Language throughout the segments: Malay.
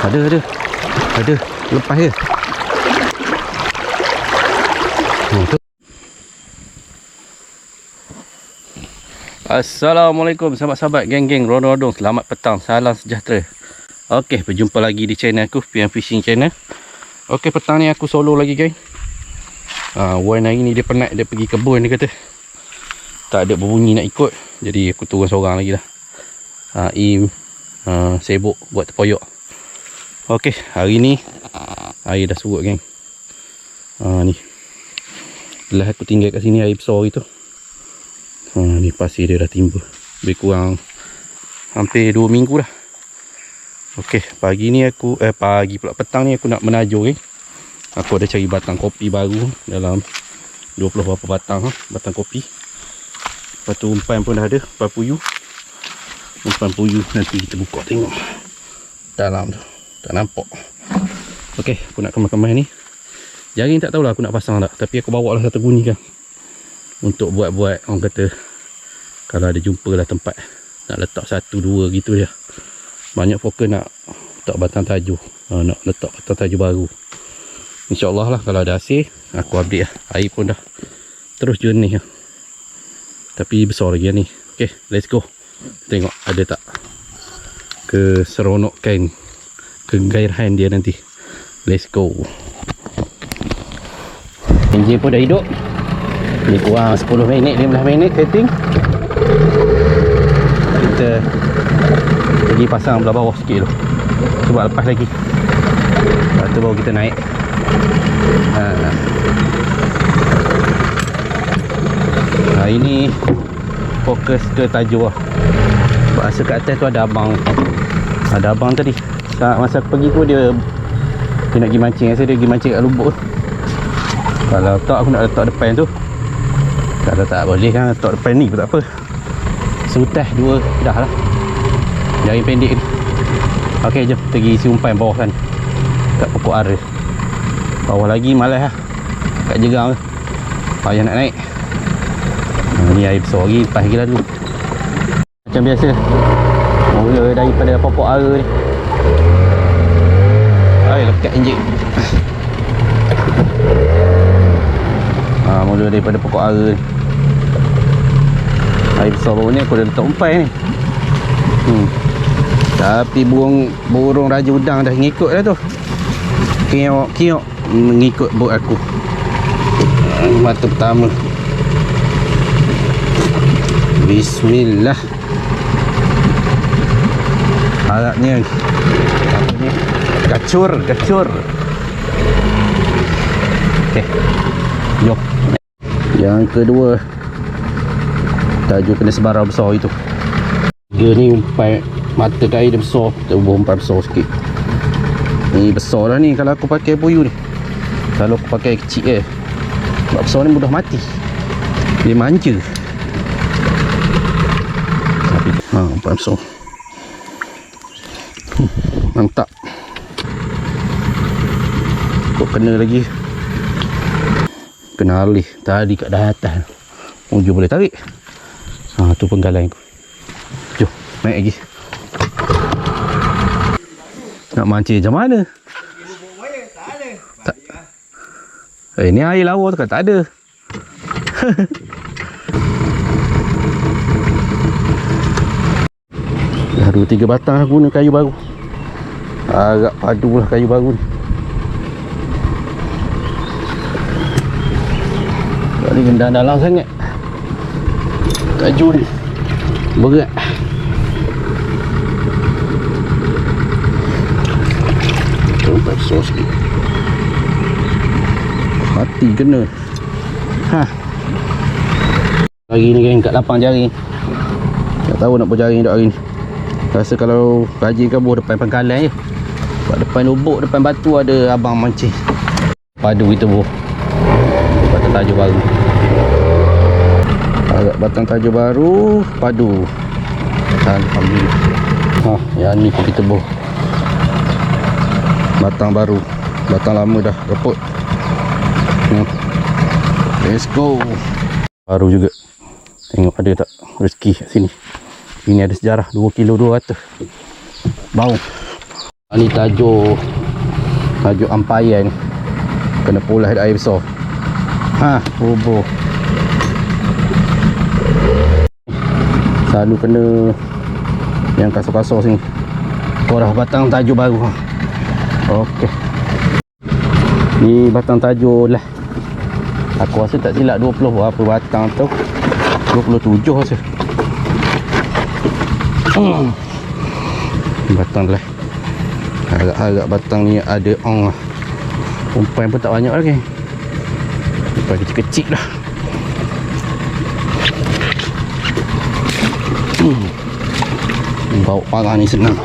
Ada. Lepas je. Tu. Assalamualaikum sahabat-sahabat, geng-geng Rodong. Selamat petang, salam sejahtera. Okey, berjumpa lagi di channel aku, PM Fishing Channel. Okey, petang ni aku solo lagi, geng. Wan hari ni dia penat, dia pergi kebun, dia kata tak ada berbunyi nak ikut, jadi aku turun seorang lagi lah. Im sibuk buat terpoyok. Okey, hari ni air dah surut, geng. Ni belah aku tinggal kat sini air besar itu. Ni pasir dia dah timba. Lebih kurang hampir 2 minggu dah. Okey, pagi ni aku pagi pula, petang ni aku nak menajur, geng. Aku ada cari batang kopi baru dalam 20 berapa batang batang kopi. Lepas tu umpan pun dah ada, umpan puyuh. Umpan puyuh nanti kita buka tengok dalam tu. Tak nampak. Okey, aku nak kemas-kemas ni. Jaring tak tahulah aku nak pasang tak, tapi aku bawa lah satu bunyi kan. Untuk buat-buat, orang kata kalau ada jumpa lah tempat nak letak 1-2 gitu je. Banyak fokus nak letak batang tajuk, nak letak batang tajuk baru. InsyaAllah lah kalau ada hasil, aku update lah. Air pun dah terus jernih lah. Tapi besar lagi lah ni. Okay, let's go. Tengok ada tak keseronokan, kegairahan dia nanti. Let's go. Enjin pun dah hidup. Ni kurang 10 minit, 15 minit setting. Kita pergi pasang belah bawah sikit dulu. Sebab lepas lagi. Lepas tu baru kita naik. Hari ni fokus ke tajuk lah. Sebab rasa kat atas tu ada abang. Ada abang tadi. Masa aku pergi tu dia nak pergi mancing. Rasa dia pergi mancing kat lubuk tu. Kalau tak aku nak letak depan tu. Kalau tak boleh kan letak depan ni pun tak apa. Sutas 2 dah lah. Jaring pendek ni. Okey, jom pergi isi umpan bawah kan. Kat pokok ara. Bawah lagi malas lah. Kat jerang tu payah nak naik. Ni air besar lagi, lepas lagi lah dulu. Macam biasa, mula daripada pokok ara ni. Air lekat enjin. Mula daripada pokok ara ni. Air besar bawah ni aku dah letak umpan ni. Tapi burung raja udang dah ngikut dah tu. Kiok mengikut bot aku. Mata pertama. Bismillah. Harapnya apa ni? Gacur. Okey. Jom. Yang kedua, tajuk kena sebarang besar itu. Dia ni umpan mata kain dia besar. Kita ubah umpan besar sikit. Ni besar lah ni kalau aku pakai puyuh ni. Kalau aku pakai kecil sebab besar ni mudah mati. Dia manja. Umpan besar. Mantap. Kok kena lagi. Kena alih. Tadi kat dah atas. Ujung boleh tarik. Tu penggalan aku. Jom, naik lagi. Nak mancing macam mana? Tak. Ni air lawa tu kan tak ada. Dah 2-3 batang aku guna kayu baru. Agak padu lah kayu baru ni. Tak ni gendang dalam sangat. Tajuk ni berat. Coba sos sikit. Mati kena. Hari ni geng kat lapang jaring. Tak tahu nak berjaring tak hari ni. Rasa kalau rajin kan buah depan pangkalan je. Sebab depan lubuk, depan batu ada abang mancing. Padu kita buah. Batang tajuk baru. Agak batang tajuk baru, padu. Alhamdulillah. Yang ni pun kita buah. Batang baru. Batang lama dah reput. Let's go. Baru juga. Tengok ada tak rezeki kat sini. Ini ada sejarah 2 kilo 200 bau. Ni tajuk ampayan. Kena pulas ada air besar. Roboh. Selalu kena yang kasar-kasar sini. Korah batang tajuk baru. Okey. Ni batang tajuk lah. Aku rasa tak silap 20 berapa batang tu. 27 rasa. Batang lah. Harap-harap batang ni ada ong lah. Umpan pun tak banyak lagi. Umpan kecil-kecil lah. Bawa parah ni senang.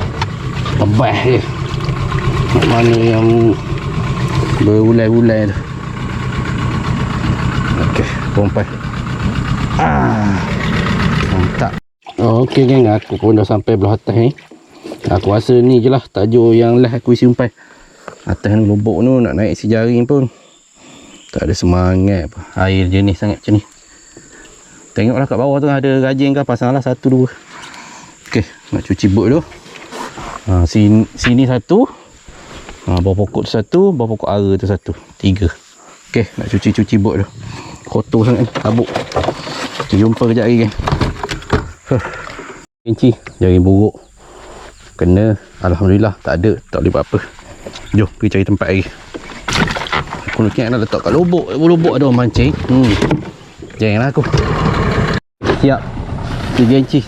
Tebas je. Mana yang berulai-ulai tu. Okey, umpan. Mantap. Okey geng, aku pun dah sampai belah atas ni. Aku rasa ni je lah tajuk yang lah aku isi umpan. Atas ni lubuk tu nak naik si jaring pun tak ada semangat apa. Air jenis sangat macam ni. Tengoklah kat bawah tu ada rajin ke, pasanglah 1 2. Okey, nak cuci bot dulu. Sini 1. Bawah pokok tu 1, bawah pokok ara tu 1. 3. Okey, nak cuci bot dulu. Kotor sangat ni, habuk. Kita jumpa kejap lagi geng. Kenci, jaring buruk. Kena, alhamdulillah tak ada, tak boleh buat apa. Jom pergi cari tempat lagi. Aku nak nak letak kat lubuk. Lubuk ada orang mancing. Janganlah aku. Siap. 3 inci.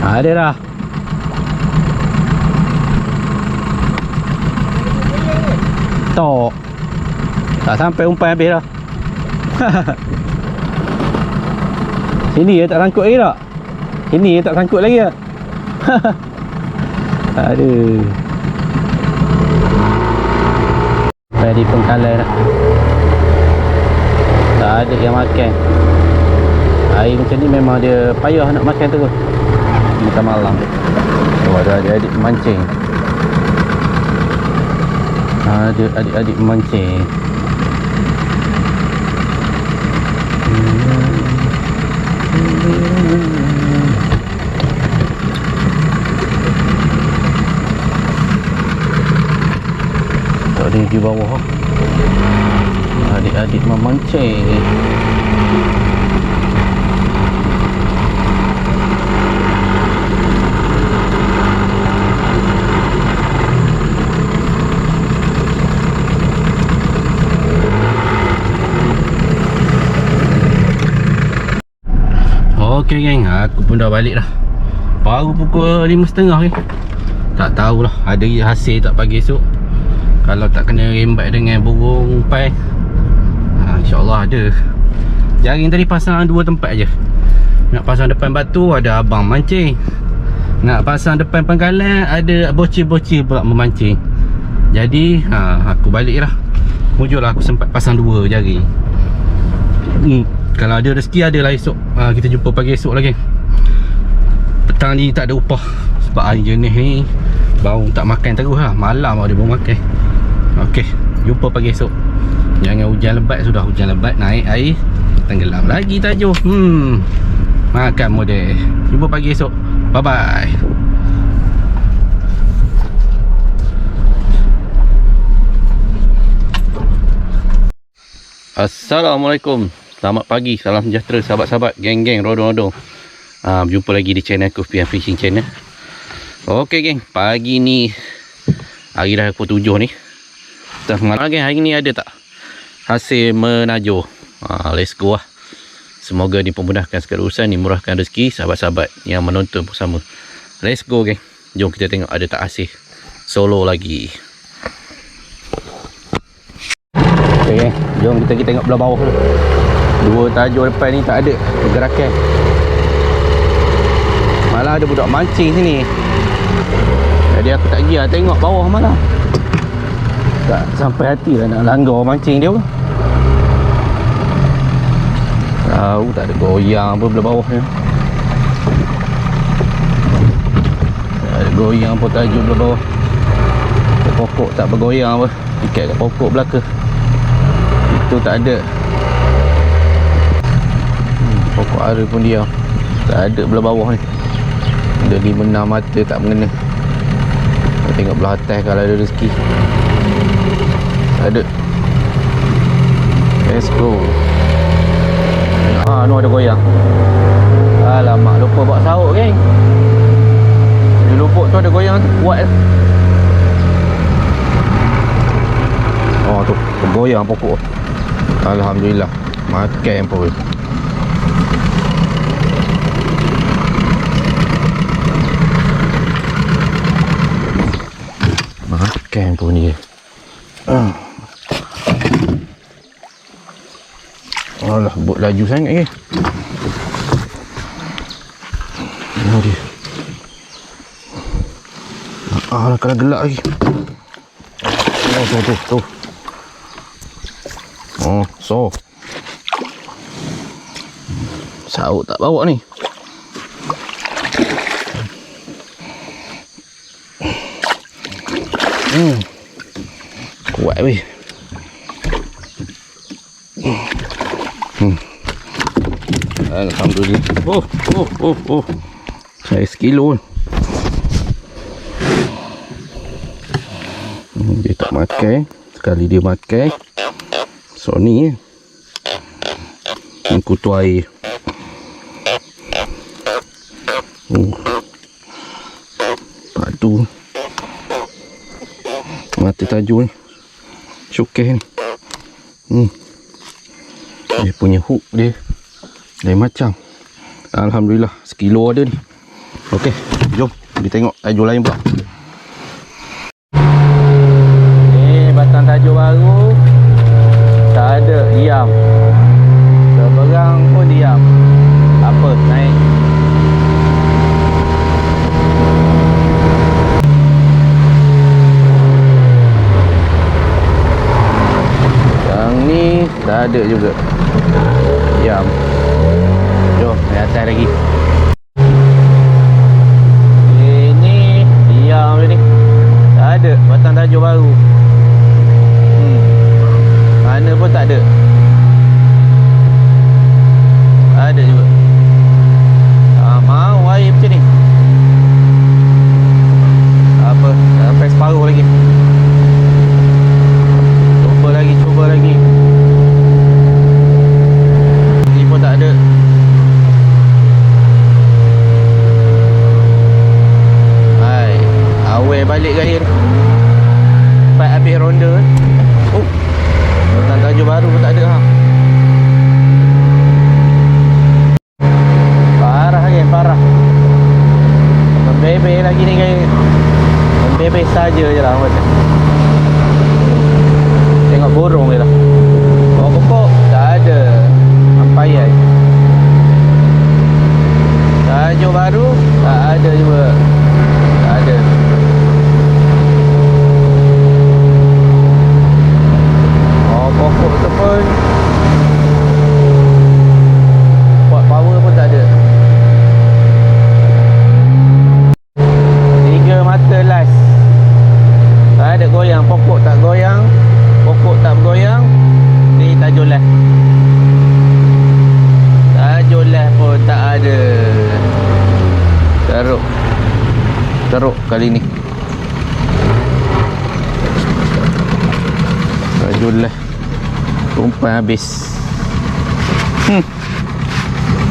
Ada dah. Tok. Tak sampai umpan habis dah. Sini tak sangkut lagi tak? Sini tak sangkut lagi tak? Aduh. Tadi pengkalai dah. Tak ada yang makan. Air macam ni memang dia payah nak makan terus. Makan malam. Ada adik-adik mancing. Ada adik-adik mancing. Tak ada di bawah. Adik-adik memancing. Okey geng, aku pun dah balik dah. Baru pukul 5.30 geng. Tak tahulah ada hasil tak pagi esok. Kalau tak kena rembat dengan burung umpan, InsyaAllah ada. Jaring tadi pasang 2 tempat je. Nak pasang depan batu ada abang mancing. Nak pasang depan pangkalan ada bocil-bocil pula memancing. Jadi aku balik lah. Mujurlah aku sempat pasang 2 jaring. Kalau ada rezeki adalah esok. Kita jumpa pagi esok lagi. Petang ni tak ada upah. Sebab hari jenis ni bau tak makan terus lah. Malam baru dia baru makan. Okey, jumpa pagi esok. Jangan hujan lebat. Sudah hujan lebat, naik air, tenggelam lagi tajuk. Makan model. Jumpa pagi esok. Bye bye. Assalamualaikum. Selamat pagi, salam sejahtera sahabat-sahabat, geng-geng, rodong-rodong. Berjumpa lagi di channel aku, Pian Fishing Channel. Okey geng, pagi ni hari dah pukul 7 ni. Kita semalam geng, hari ni ada tak hasil menajo? Let's go lah. Semoga dimudahkan segala urusan, dimurahkan rezeki sahabat-sahabat yang menonton bersama. Let's go geng. Jom kita tengok ada tak hasil solo lagi. Okay, jom kita pergi tengok belah bawah dulu. 2 tajuk depan ni tak ada pergerakan. Malah ada budak mancing sini. Jadi aku tak pergi tengok bawah malah. Tak sampai hati lah nak langgar mancing dia pun. Tahu tak ada goyang apa belah bawah ni. Tak ada goyang pun tajuk belah bawah. Pokok tak bergoyang apa. Ikat kat pokok belakang. Itu tak ada. Para pun dia tak ada belah bawah ni. Ada 5-6 mata tak mengena. Kita tengok belah atas kalau ada rezeki. Tak ada. Let's go. Ni ada goyang. Alamak, lupa bawa sauk geng. Di lubuk tu ada goyang tu, kuat tu. Oh tu, goyang pokok. Alhamdulillah. Makan pun. Makan pun dia. Alah, buat laju sangat ke. Ini dia. Alah, kalau gelap lagi. Oh, tu. Oh, so. Sauk tak bawa ni. Kuat weh. Alhamdulillah. Oh. Saya sekilo. Dia tak makan. Sekali dia makan. So ni kutu air. Padu. Mati tajuk ni. Syukeh ni. Dia punya hook dia lain macam. Alhamdulillah, sekilo ada ni. Okey, jom kita tengok tajuk lain pula. Ni batang tajuk baru. Tak ada, diam. Seberang pun diam. Apa, naik. Yang ni tak ada juga. Diam. Jom, naik atas lagi. Ini diam je ni. Tak ada batang tajuk baru. Mana pun tak ada. Ada juga. Mau air macam ni. Apa? Sampai separuh lagi. Cuba lagi. Ni pun tak ada. Hai, awal balik ke air. Sampai habis ronda. Oh. Batang tajuk baru pun tak ada ha. Parah kan, parah. Membebel lagi ni kan. Membebel saja je lah macam. Tengok burung je lah. Pokok-pokok tak ada. Ampaian. Tajuk baru tak ada juga. Tak ada. Pokok tu pun buat power pun tak ada. 3 mata last. Tak ada goyang. Pokok tak goyang. Pokok tak bergoyang. Ni tajuk last. Tajuk last pun tak ada. Teruk kali ni. Tajuk last. Tumpai habis.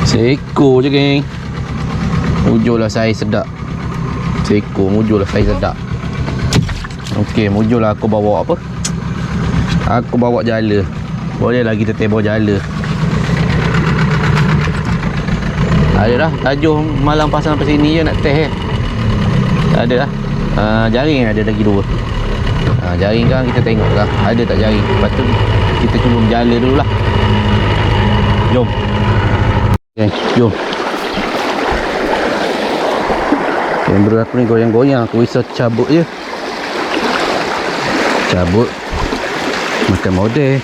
Seekor je geng. Mujur lah saya sedap. Seekor mujur lah saya sedap. Okey, mujur lah aku bawa apa? Aku bawa jala. Boleh lah kita bawa jala. Ada dah tajuk malam pasang sampai sini je nak test Tak ada lah. Jaring ada lagi 2. Jaring kan kita tengok lah ada tak jaring. Lepas tu kita cuba berjala dulu lah. Jom. Okay, jom. Kamera aku ni goyang-goyang. Aku risau cabut je. Cabut. Makan model.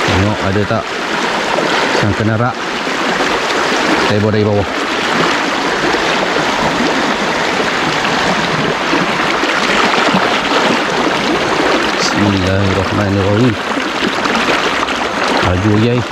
Tengok ada tak sang kena rak. Saya bawa dari bawah. Bismillahirrahmanirrahim. Laju guys.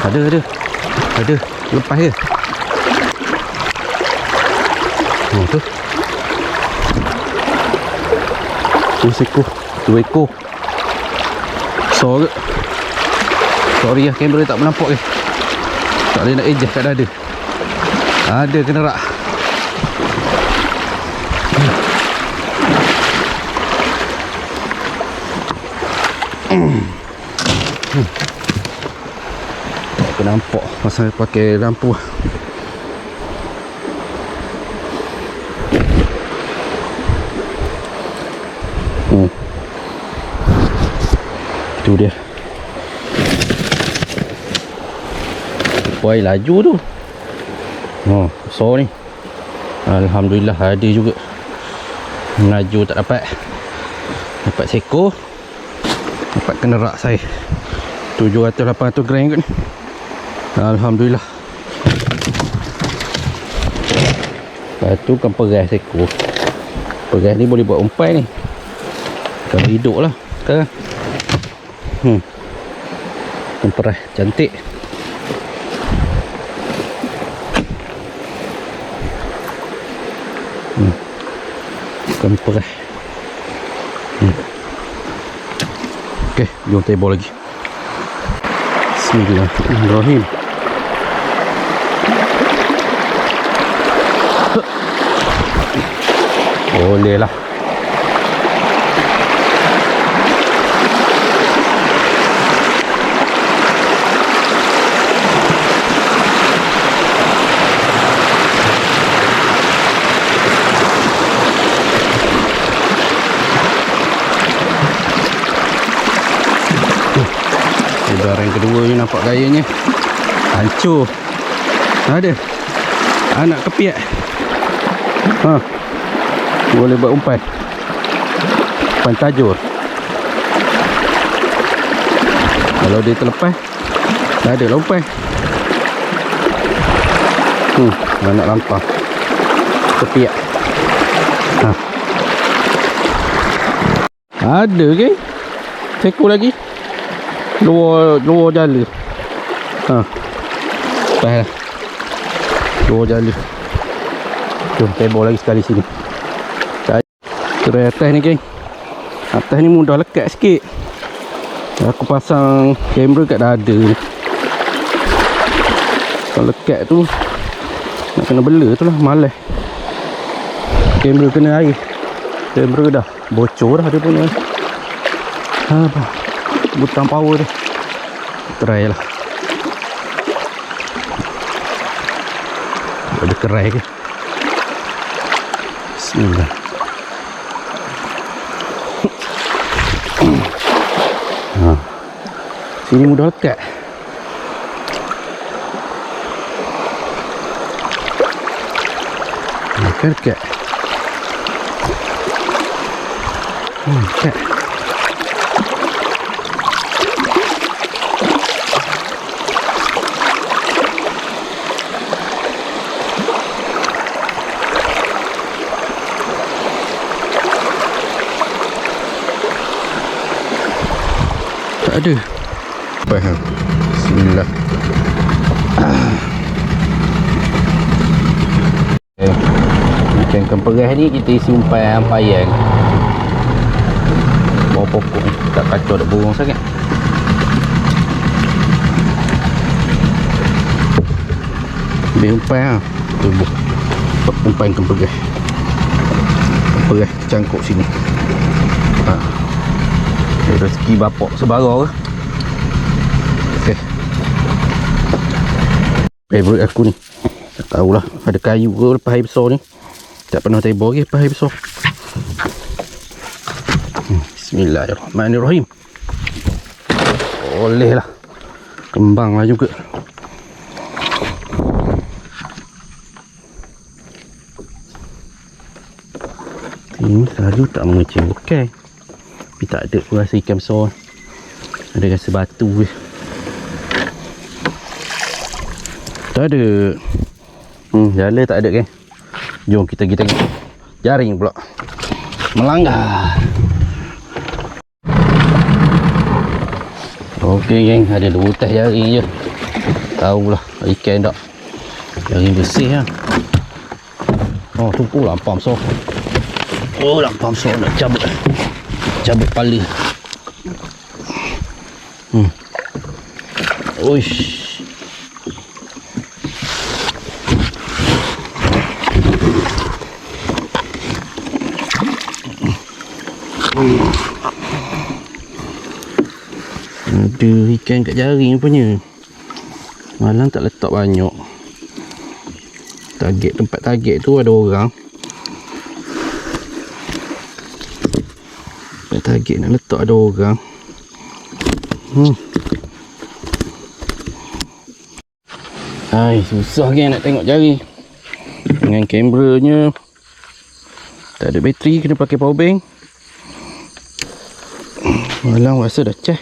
Ada tu. Ada. Lepas ke? Tu. Tu seekor. 2 ekor. Sorry lah, kamera tak menampak ke. Tak boleh nak adjust kat dada. Ada kena rak. Tak nampak masa pakai lampu. Tu dia. Woi, laju tu. Besar ni. Alhamdulillah ada juga. Melaju tak dapat. Dapat seekor. Dapat kena rak saya 700-800 gram kot ni. Alhamdulillah. Lepas tu kan peras seekor. Peras ni boleh buat umpan ni. Kalau hidup lah kan. Peras cantik. Bukan peras. Okey, jom tebal lagi. Bismillahirrahmanirrahim. Boleh lah. Udara yang kedua ni nampak gayanya hancur. Ada anak kepiak. Boleh buat umpan. Umpan tajur. Kalau dia terlepas, dah ada lah umpan. Anak lampang kepiak. Ada ke? Seekor lagi. Luar jala. Lepas lah. Luar jala. Jom tebal lagi sekali sini. Cerai atas ni geng. Atas ni mudah lekat sikit. Aku pasang kamera kat dada ni. Kalau lekat tu nak kena bela tu lah. Malas. Kamera kena air. Kamera dah bocor dah dia punya. Butang power tu. Try lah. Ada kerai ke? Bismillah. Sini mudah lekat. Lekat. Lekat. Tak ada. Faham. Bismillah. Ikan kemperas ni kita isi umpan ampayan. Bawah pokok ni tak kacau dak burung sangat. Ambil umpan lah. Tubuh umpan kemperas. Kemperas cangkuk sini. Rezeki bapak sebarang ke. Favorite aku ni. Tak tahulah ada kayu ke lepas air besar ni. Tak pernah tebal lagi lepas air besar. Bismillahirrahmanirrahim. Boleh lah. Kembang lah juga. Ini selalu tak mengecil. Okey. Tapi tak ada aku rasa ikan besar. Ada rasa batu je. Tak ada. Jala tak ada kan. Jom kita pergi tengok. Jaring pula. Melanggar. Okey geng, ada 2 tas jaring je. Tahulah ikan tak. Jaring bersih lah. Oh tu pun lampam so. Oh lampam so nak cabut. Cabut kepala. Uish. Ada ikan kat jaring punya. Malang tak letak banyak. Tempat target tu ada orang. Tempat target nak letak ada orang. Hai, susah kan nak tengok jaring. Dengan kameranya tak ada bateri, kena pakai power bank. Malang rasa dah cas.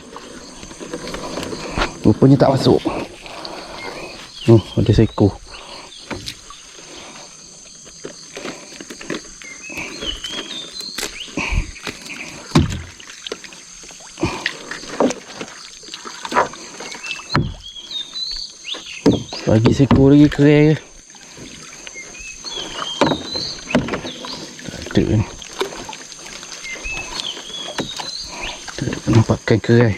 Rupanya tak masuk. Ada seekor. Bagi seekor lagi keren ke? Tak ada ni. Tak ada penampakan keren.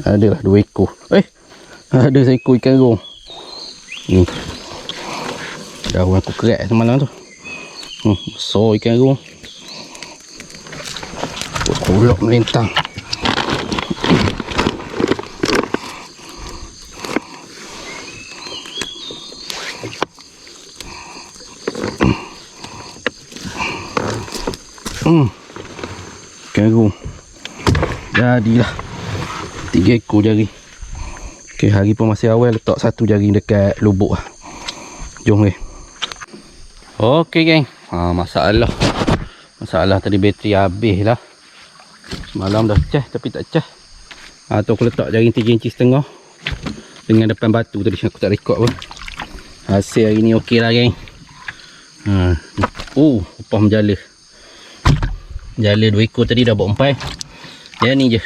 Adalah 2 ekor. Ada seekor ikan rong. Ni. Daun aku kerat semalam tu. Besar ikan rong. Kulak melintang. Ikan rong. Jadilah 3 ekor jaring. Okey, hari pun masih awal, letak 1 jaring dekat lubuk lah. Jom weh. Okey geng. Masalah tadi bateri habis lah. Semalam dah cas tapi tak cas. Tu aku letak jaring 3 inci setengah dengan depan batu tadi, aku tak rekod pun. Hasil hari ni okey lah geng. Upah menjala. Jala 2 ekor tadi dah buat umpai. Yang ni je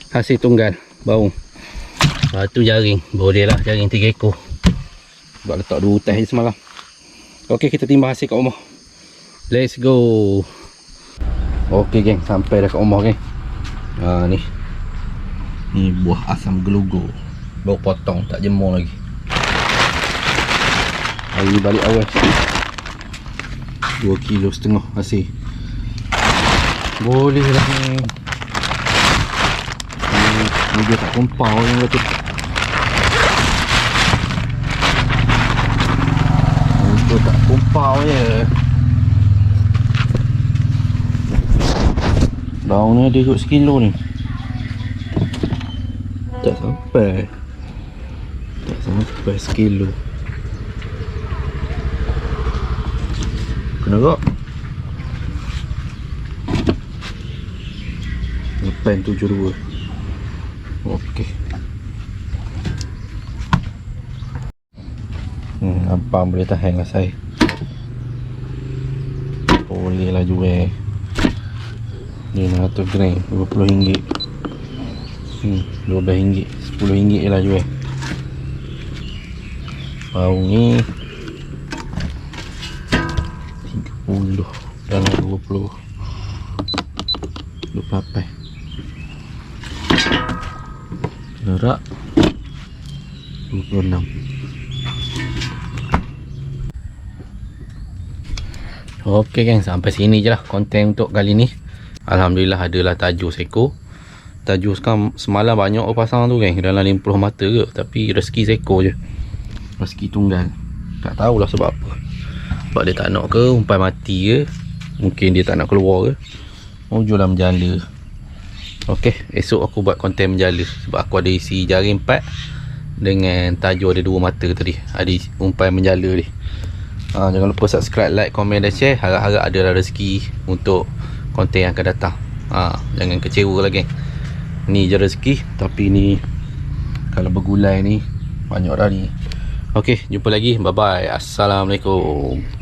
hasil tunggal baung. Lepas tu jaring. Boleh lah jaring 3 ekor. Sebab letak 2 tas je semalam. Okey, kita timbang hasil kat rumah. Let's go. Okey geng, sampai dah kat rumah geng. Ni. Ni buah asam gelugo. Baru potong, tak jemur lagi. Hari ni balik awal. 2,5 kilo hasil. Boleh lah ni. Ni dia tak kompau yang kata. Dia tak kompau je. Daun ni ada kot 1 kilo ni. Tak sampai 1 kilo. Kena tak? Lepas 72. Okey. Apa boleh tahan lah saya. Boleh lah jual. Ni 100 gram RM20. RM12, RM10 je lah jual. Bau ni 30 dalam 20. 28. Lerak 26. Okey geng, sampai sini je lah konten untuk kali ni. Alhamdulillah adalah tajuk seko. Tajuk sekarang semalam banyak orang pasang tu geng, dalam 50 mata ke. Tapi rezeki seko je, rezeki tunggal. Tak tahulah sebab apa. Sebab dia tak nak ke, umpai mati ke, mungkin dia tak nak keluar ke. Jual dalam jala. Okey, esok aku buat konten menjala sebab aku ada isi jaring 4 dengan tajuk ada 2 mata tadi. Ada umpan menjala ni. Jangan lupa subscribe, like, komen dan share. Harap-harap ada rezeki untuk konten yang akan datang. Jangan kecewa lah geng. Ni je rezeki, tapi ni kalau bergulai ni banyak dah ni. Okey, jumpa lagi. Bye bye. Assalamualaikum.